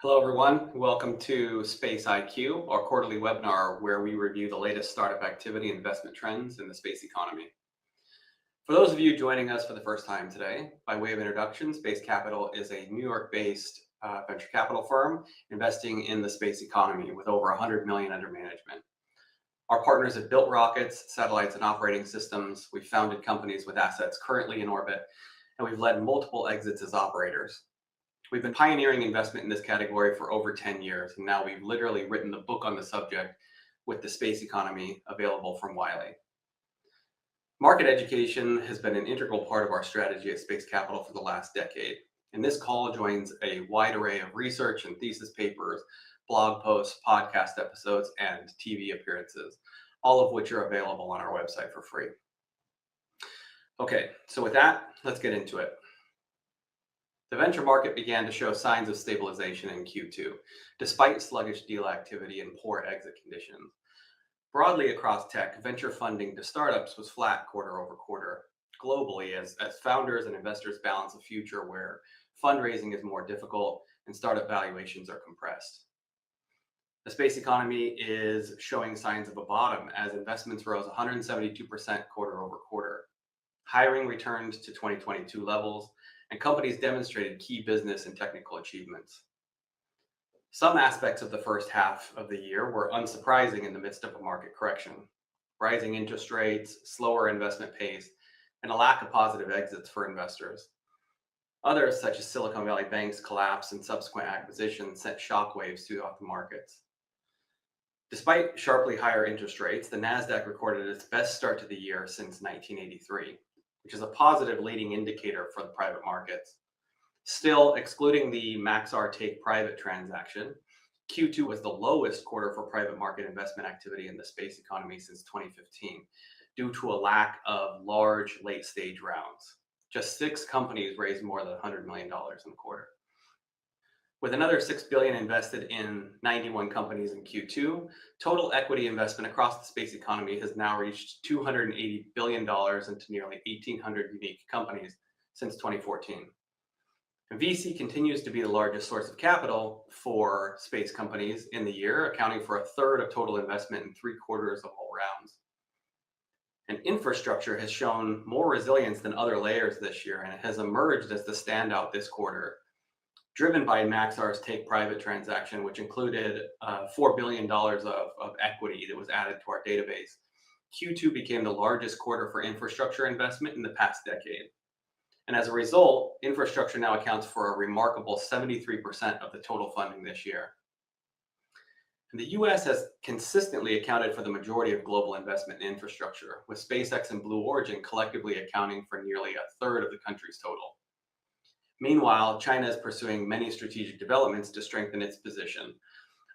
Hello, everyone. Welcome to Space IQ, our quarterly webinar where we review the latest startup activity and investment trends in the space economy. For those of you joining us for the first time today, by way of introduction, Space Capital is a New York-based venture capital firm investing in the space economy with over 100 million under management. Our partners have built rockets, satellites, and operating systems. We've founded companies with assets currently in orbit, and we've led multiple exits as operators. We've been pioneering investment in this category for over 10 years, and now we've literally written the book on the subject with the space economy available from Wiley. Market education has been an integral part of our strategy at Space Capital for the last decade, and this call joins a wide array of research and thesis papers, blog posts, podcast episodes, and TV appearances, all of which are available on our website for free. Okay, so with that, let's get into it. The venture market began to show signs of stabilization in Q2, despite sluggish deal activity and poor exit conditions. Broadly across tech, venture funding to startups was flat quarter over quarter globally as founders and investors balance a future where fundraising is more difficult and startup valuations are compressed. The space economy is showing signs of a bottom as investments rose 172% quarter over quarter. Hiring returned to 2022 levels, and companies demonstrated key business and technical achievements. Some aspects of the first half of the year were unsurprising in the midst of a market correction. Rising interest rates, slower investment pace, and a lack of positive exits for investors. Others, such as Silicon Valley Bank's collapse and subsequent acquisitions, sent shockwaves throughout the markets. Despite sharply higher interest rates, the NASDAQ recorded its best start to the year since 1983. Which is a positive leading indicator for the private markets. Still, excluding the Maxar take private transaction, Q2 was the lowest quarter for private market investment activity in the space economy since 2015, due to a lack of large late stage rounds. Just 6 companies raised more than $100 million in the quarter. With another $6 billion invested in 91 companies in Q2, total equity investment across the space economy has now reached $280 billion into nearly 1,800 unique companies since 2014. VC continues to be the largest source of capital for space companies in the year, accounting for a third of total investment and 3/4 of all rounds. And infrastructure has shown more resilience than other layers this year, and it has emerged as the standout this quarter, driven by Maxar's take private transaction, which included $4 billion of equity that was added to our database. Q2 became the largest quarter for infrastructure investment in the past decade. And as a result, infrastructure now accounts for a remarkable 73% of the total funding this year. And the US has consistently accounted for the majority of global investment in infrastructure, with SpaceX and Blue Origin collectively accounting for nearly a third of the country's total. Meanwhile, China is pursuing many strategic developments to strengthen its position.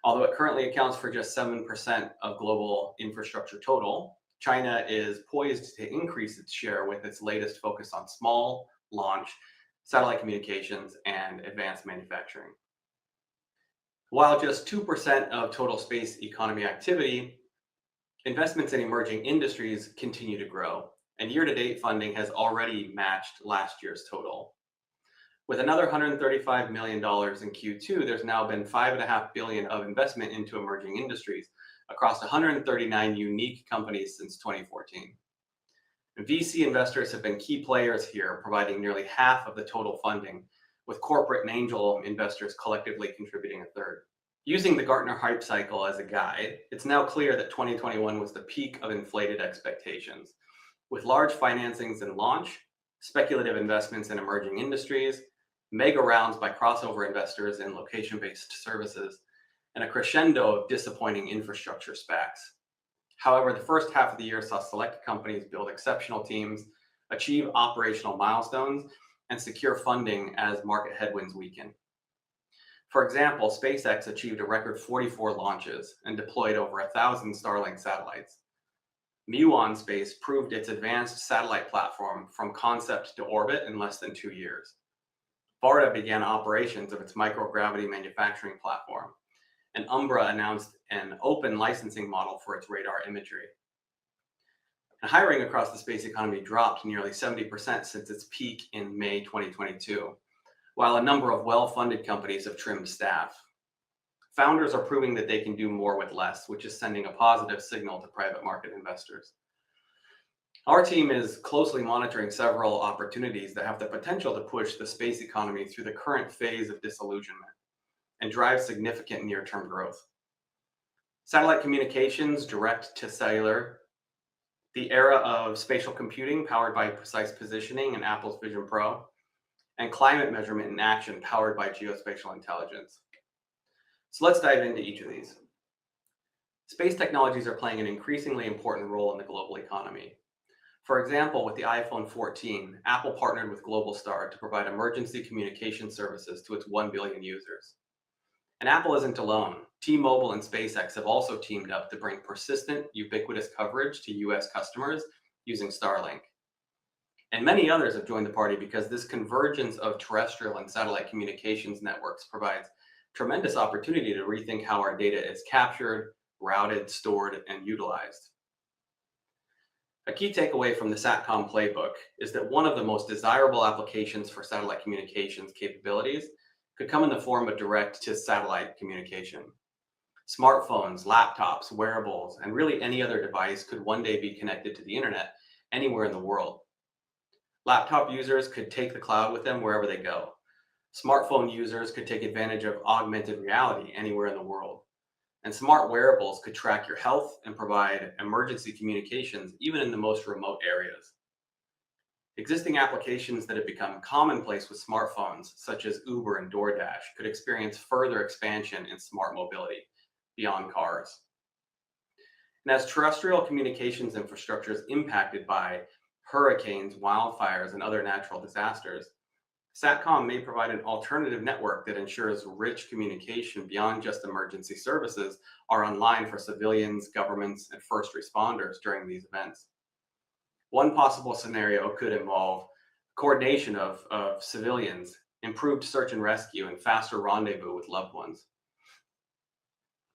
Although it currently accounts for just 7% of global infrastructure total, China is poised to increase its share with its latest focus on small launch, satellite communications, and advanced manufacturing. While just 2% of total space economy activity, investments in emerging industries continue to grow, and year-to-date funding has already matched last year's total. With another $135 million in Q2, there's now been $5.5 billion of investment into emerging industries across 139 unique companies since 2014. And VC investors have been key players here, providing nearly half of the total funding, with corporate and angel investors collectively contributing a third. Using the Gartner hype cycle as a guide, it's now clear that 2021 was the peak of inflated expectations, with large financings in launch, speculative investments in emerging industries, mega rounds by crossover investors in location-based services, and a crescendo of disappointing infrastructure SPACs. However, the first half of the year saw select companies build exceptional teams, achieve operational milestones, and secure funding as market headwinds weaken. For example, SpaceX achieved a record 44 launches and deployed over 1,000 Starlink satellites. Muon Space proved its advanced satellite platform from concept to orbit in less than 2 years. Varda began operations of its microgravity manufacturing platform, and Umbra announced an open licensing model for its radar imagery. And hiring across the space economy dropped nearly 70% since its peak in May 2022, while a number of well-funded companies have trimmed staff. founders are proving that they can do more with less, which is sending a positive signal to private market investors. Our team is closely monitoring several opportunities that have the potential to push the space economy through the current phase of disillusionment and drive significant near-term growth. Satellite communications, direct to cellular, the era of spatial computing powered by precise positioning and Apple's Vision Pro, and climate measurement in action powered by geospatial intelligence. So let's dive into each of these. Space technologies are playing an increasingly important role in the global economy. For example, with the iPhone 14, Apple partnered with Globalstar to provide emergency communication services to its 1 billion users. And Apple isn't alone. T-Mobile and SpaceX have also teamed up to bring persistent, ubiquitous coverage to US customers using Starlink. And many others have joined the party because this convergence of terrestrial and satellite communications networks provides tremendous opportunity to rethink how our data is captured, routed, stored, and utilized. A key takeaway from the SATCOM playbook is that one of the most desirable applications for satellite communications capabilities could come in the form of direct-to-satellite communication. Smartphones, laptops, wearables, and really any other device could one day be connected to the internet anywhere in the world. Laptop users could take the cloud with them wherever they go. Smartphone users could take advantage of augmented reality anywhere in the world. And smart wearables could track your health and provide emergency communications even in the most remote areas. Existing applications that have become commonplace with smartphones, such as Uber and DoorDash, could experience further expansion in smart mobility beyond cars. And as terrestrial communications infrastructure is impacted by hurricanes, wildfires, and other natural disasters, SATCOM may provide an alternative network that ensures rich communication beyond just emergency services are online for civilians, governments, and first responders during these events. One possible scenario could involve coordination of civilians, improved search and rescue, and faster rendezvous with loved ones.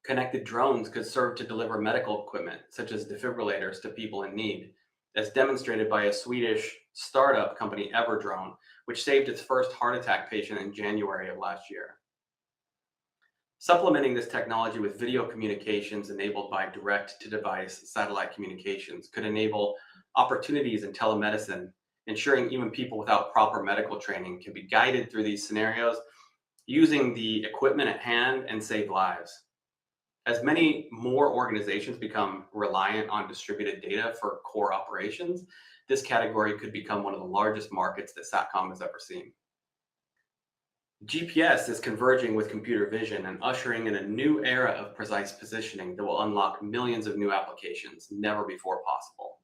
Connected drones could serve to deliver medical equipment, such as defibrillators, to people in need, as demonstrated by a Swedish startup company, Everdrone, which saved its first heart attack patient in January of last year. Supplementing this technology with video communications enabled by direct-to-device satellite communications could enable opportunities in telemedicine, ensuring even people without proper medical training can be guided through these scenarios using the equipment at hand and save lives. As many more organizations become reliant on distributed data for core operations, this category could become one of the largest markets that SATCOM has ever seen. GPS is converging with computer vision and ushering in a new era of precise positioning that will unlock millions of new applications never before possible,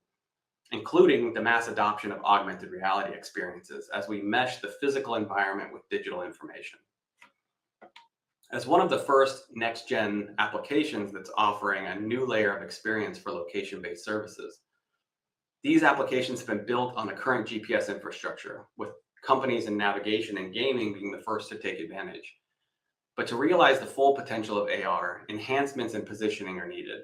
including the mass adoption of augmented reality experiences as we mesh the physical environment with digital information. As one of the first next-gen applications that's offering a new layer of experience for location-based services, these applications have been built on the current GPS infrastructure, with companies in navigation and gaming being the first to take advantage. But to realize the full potential of AR, enhancements in positioning are needed.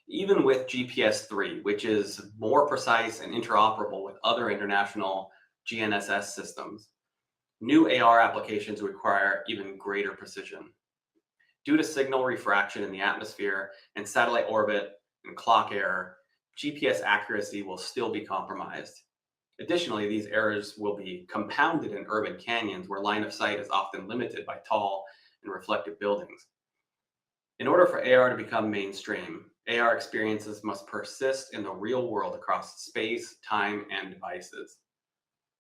Even with GPS 3, which is more precise and interoperable with other international GNSS systems, new AR applications require even greater precision. Due to signal refraction in the atmosphere and satellite orbit and clock error, GPS accuracy will still be compromised. Additionally, these errors will be compounded in urban canyons where line of sight is often limited by tall and reflective buildings. In order for AR to become mainstream, AR experiences must persist in the real world across space, time, and devices.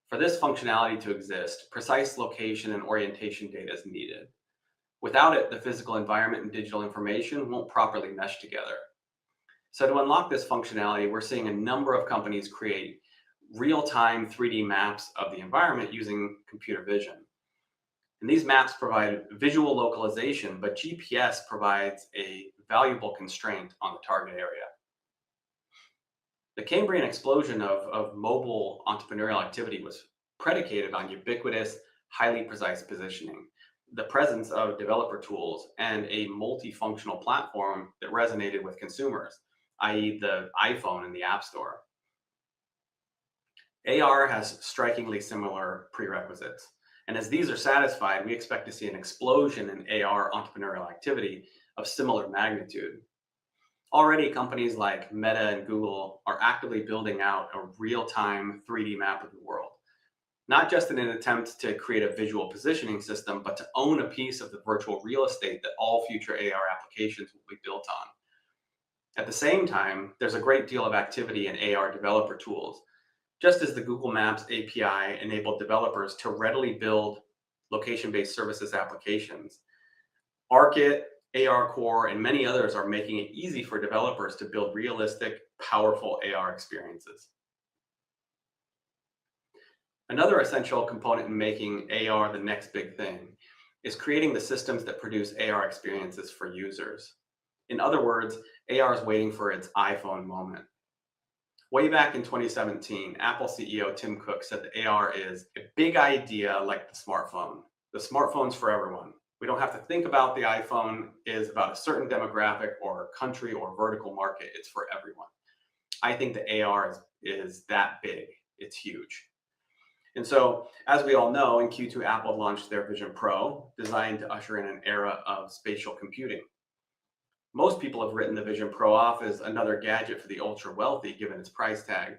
For this functionality to exist, precise location and orientation data is needed. Without it, the physical environment and digital information won't properly mesh together. So to unlock this functionality, we're seeing a number of companies create real-time 3D maps of the environment using computer vision. And these maps provide visual localization, but GPS provides a valuable constraint on the target area. The Cambrian explosion of mobile entrepreneurial activity was predicated on ubiquitous, highly precise positioning, the presence of developer tools, and a multifunctional platform that resonated with consumers, i.e. the iPhone and the App Store. AR has strikingly similar prerequisites, And as these are satisfied, we expect to see an explosion in AR entrepreneurial activity of similar magnitude. Already, companies like Meta and Google are actively building out a real-time 3D map of the world, not just in an attempt to create a visual positioning system, but to own a piece of the virtual real estate that all future AR applications will be built on. At the same time, there's a great deal of activity in AR developer tools. Just as the Google Maps API enabled developers to readily build location-based services applications, Arkit, ARCore, and many others are making it easy for developers to build realistic, powerful AR experiences. Another essential component in making AR the next big thing is creating the systems that produce AR experiences for users. In other words, AR is waiting for its iPhone moment. Way back in 2017, Apple CEO Tim Cook said that AR is a big idea like the smartphone. The smartphone's for everyone. We don't have to think about the iPhone is about a certain demographic or country or vertical market. It's for everyone. I think the AR is that big. It's huge. And so, as we all know, in Q2, Apple launched their Vision Pro, designed to usher in an era of spatial computing. Most people have written the Vision Pro off as another gadget for the ultra wealthy, given its price tag.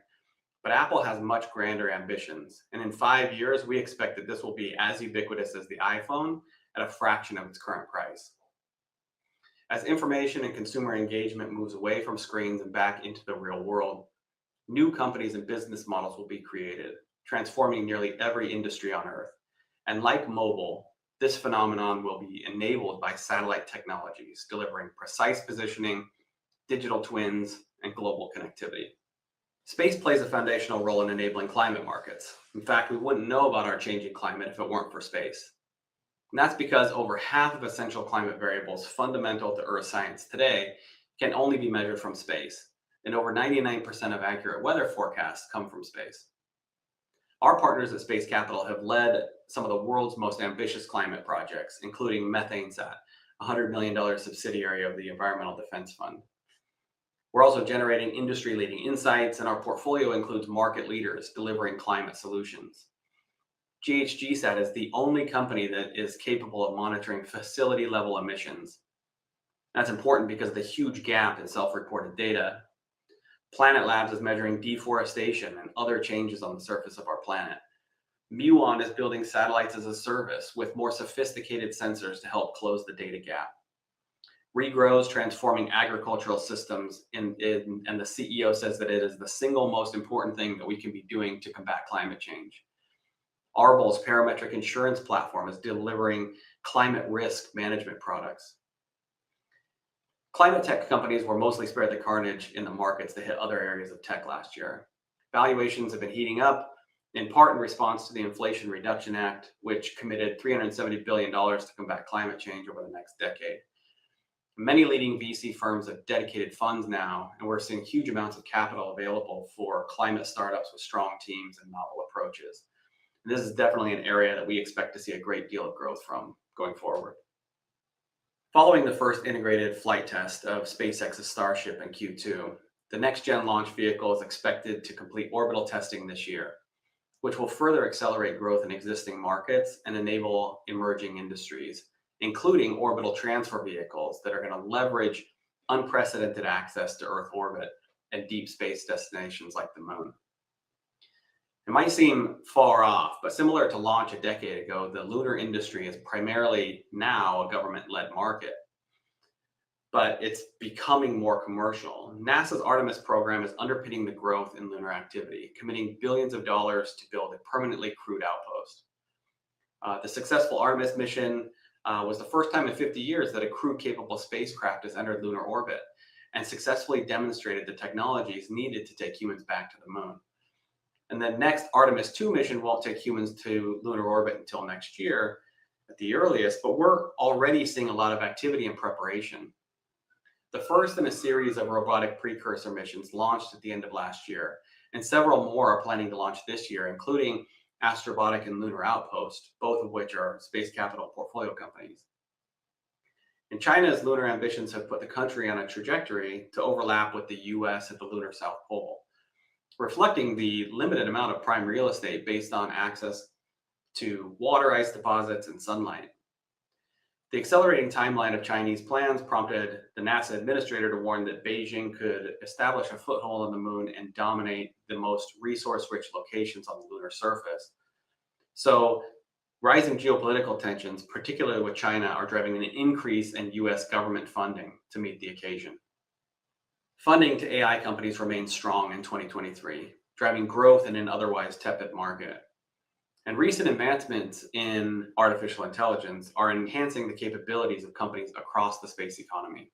But Apple has much grander ambitions. And in 5 years, we expect that this will be as ubiquitous as the iPhone at a fraction of its current price. As information and consumer engagement moves away from screens and back into the real world, new companies and business models will be created, transforming nearly every industry on Earth. And like mobile, this phenomenon will be enabled by satellite technologies, delivering precise positioning, digital twins, and global connectivity. Space plays a foundational role in enabling climate markets. In fact, we wouldn't know about our changing climate if it weren't for space. And that's because over half of essential climate variables fundamental to Earth science today can only be measured from space, and over 99% of accurate weather forecasts come from space. Our partners at Space Capital have led some of the world's most ambitious climate projects, including MethaneSat, a $100 million subsidiary of the Environmental Defense Fund. We're also generating industry-leading insights, and our portfolio includes market leaders delivering climate solutions. GHGSat is the only company that is capable of monitoring facility-level emissions. That's important because of the huge gap in self-reported data. Planet Labs is measuring deforestation and other changes on the surface of our planet. Muon is building satellites as a service with more sophisticated sensors to help close the data gap. Regrow is transforming agricultural systems, and the CEO says that it is the single most important thing that we can be doing to combat climate change. Arbol's parametric insurance platform is delivering climate risk management products. Climate tech companies were mostly spared the carnage in the markets that hit other areas of tech last year. Valuations have been heating up, in part in response to the Inflation Reduction Act, which committed $370 billion to combat climate change over the next decade. Many leading VC firms have dedicated funds now, and we're seeing huge amounts of capital available for climate startups with strong teams and novel approaches. And this is definitely an area that we expect to see a great deal of growth from going forward. Following the first integrated flight test of SpaceX's Starship in Q2, the next-gen launch vehicle is expected to complete orbital testing this year, which will further accelerate growth in existing markets and enable emerging industries, including orbital transfer vehicles that are going to leverage unprecedented access to Earth orbit and deep space destinations like the moon. It might seem far off, but similar to launch a decade ago, the lunar industry is primarily now a government-led market, but it's becoming more commercial. NASA's Artemis program is underpinning the growth in lunar activity, committing billions of dollars to build a permanently crewed outpost. The successful Artemis mission was the first time in 50 years that a crew-capable spacecraft has entered lunar orbit and successfully demonstrated the technologies needed to take humans back to the moon. And the next Artemis 2 mission won't take humans to lunar orbit until next year at the earliest, but we're already seeing a lot of activity and preparation. The first in a series of robotic precursor missions launched at the end of last year, and several more are planning to launch this year, including Astrobotic and Lunar Outpost, both of which are Space Capital portfolio companies. And China's lunar ambitions have put the country on a trajectory to overlap with the US at the lunar South Pole, reflecting the limited amount of prime real estate based on access to water ice deposits and sunlight. The accelerating timeline of Chinese plans prompted the NASA administrator to warn that Beijing could establish a foothold on the moon and dominate the most resource-rich locations on the lunar surface. So, rising geopolitical tensions, particularly with China, are driving an increase in US government funding to meet the occasion. Funding to AI companies remains strong in 2023, driving growth in an otherwise tepid market. And recent advancements in artificial intelligence are enhancing the capabilities of companies across the space economy.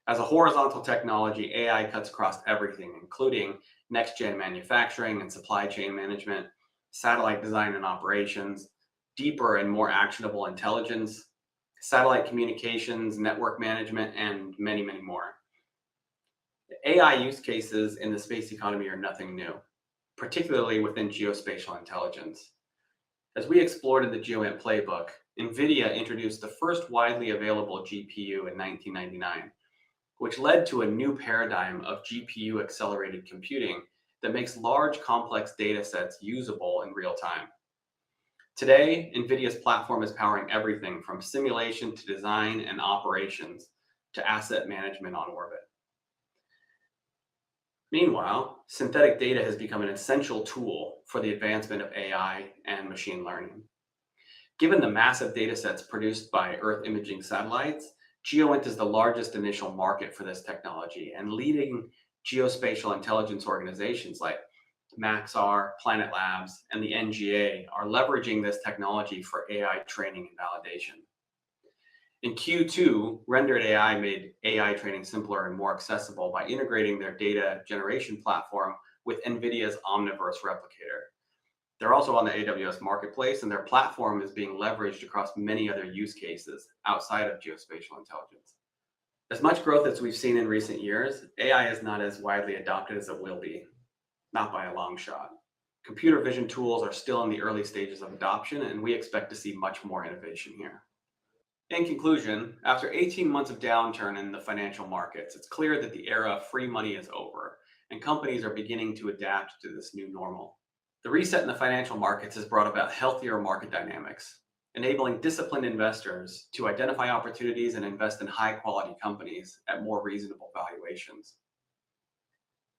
As a horizontal technology, AI cuts across everything, including next-gen manufacturing and supply chain management, satellite design and operations, deeper and more actionable intelligence, satellite communications, network management, and many, many more. AI use cases in the space economy are nothing new, particularly within geospatial intelligence. As we explored in the GeoInt playbook, NVIDIA introduced the first widely available GPU in 1999, which led to a new paradigm of GPU-accelerated computing that makes large, complex data sets usable in real time. Today, NVIDIA's platform is powering everything from simulation to design and operations to asset management on orbit. Meanwhile, synthetic data has become an essential tool for the advancement of AI and machine learning. Given the massive data sets produced by Earth imaging satellites, GeoInt is the largest initial market for this technology, and leading geospatial intelligence organizations like Maxar, Planet Labs, and the NGA are leveraging this technology for AI training and validation. In Q2, Rendered AI made AI training simpler and more accessible by integrating their data generation platform with NVIDIA's Omniverse replicator. They're also on the AWS Marketplace, and their platform is being leveraged across many other use cases outside of geospatial intelligence. As much growth as we've seen in recent years, AI is not as widely adopted as it will be, not by a long shot. Computer vision tools are still in the early stages of adoption, and we expect to see much more innovation here. In conclusion, after 18 months of downturn in the financial markets, it's clear that the era of free money is over, and companies are beginning to adapt to this new normal. The reset in the financial markets has brought about healthier market dynamics, enabling disciplined investors to identify opportunities and invest in high-quality companies at more reasonable valuations.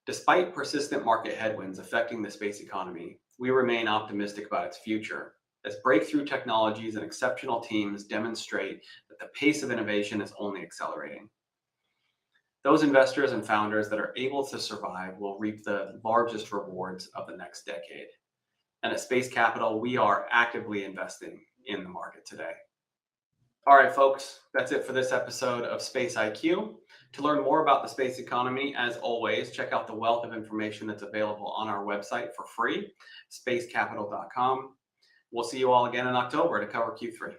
Despite persistent market headwinds affecting the space economy, we remain optimistic about its future, as breakthrough technologies and exceptional teams demonstrate that the pace of innovation is only accelerating. Those investors and founders that are able to survive will reap the largest rewards of the next decade. And at Space Capital, we are actively investing in the market today. All right, folks, that's it for this episode of Space IQ. To learn more about the space economy, as always, check out the wealth of information that's available on our website for free, spacecapital.com. We'll see you all again in October to cover Q3.